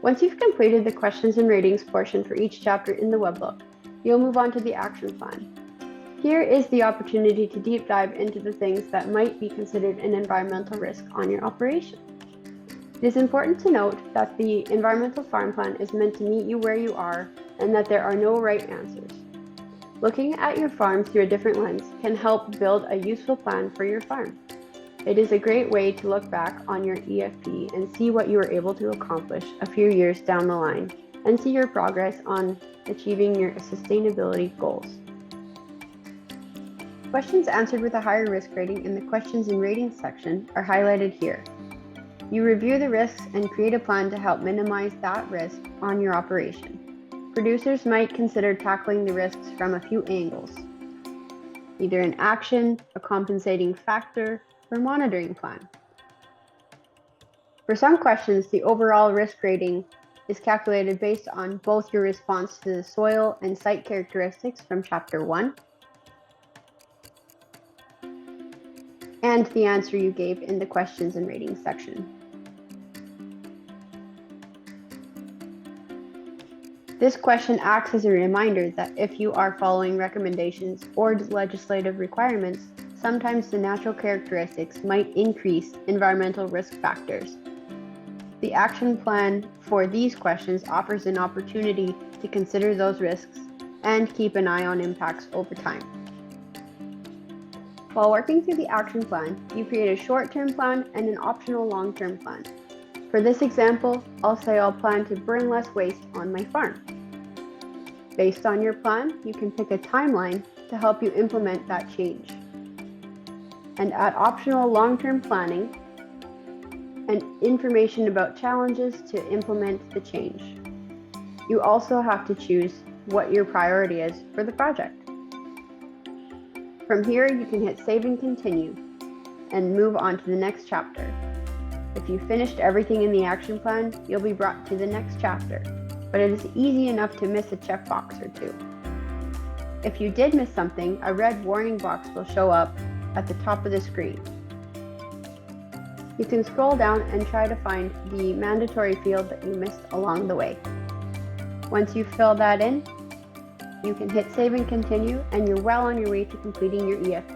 Once you've completed the questions and ratings portion for each chapter in the Workbook, you'll move on to the action plan. Here is the opportunity to deep dive into the things that might be considered an environmental risk on your operation. It is important to note that the environmental farm plan is meant to meet you where you are and that there are no right answers. Looking at your farm through a different lens can help build a useful plan for your farm. It is a great way to look back on your EFP and see what you were able to accomplish a few years down the line and see your progress on achieving your sustainability goals. Questions answered with a higher risk rating in the questions and ratings section are highlighted here. You review the risks and create a plan to help minimize that risk on your operation. Producers might consider tackling the risks from a few angles, either an action, a compensating factor, or monitoring plan. For some questions, the overall risk rating is calculated based on both your response to the soil and site characteristics from Chapter 1 and the answer you gave in the questions and ratings section. This question acts as a reminder that if you are following recommendations or legislative requirements, sometimes the natural characteristics might increase environmental risk factors. The action plan for these questions offers an opportunity to consider those risks and keep an eye on impacts over time. While working through the action plan, you create a short-term plan and an optional long-term plan. For this example, I'll say I'll plan to burn less waste on my farm. Based on your plan, you can pick a timeline to help you implement that change. And add optional long-term planning and information about challenges to implement the change. You also have to choose what your priority is for the project. From here, you can hit Save and Continue and move on to the next chapter. If you finished everything in the action plan, you'll be brought to the next chapter, but it is easy enough to miss a checkbox or two. If you did miss something, a red warning box will show up at the top of the screen. You can scroll down and try to find the mandatory field that you missed along the way. Once you fill that in, you can hit Save and Continue and you're well on your way to completing your EFP.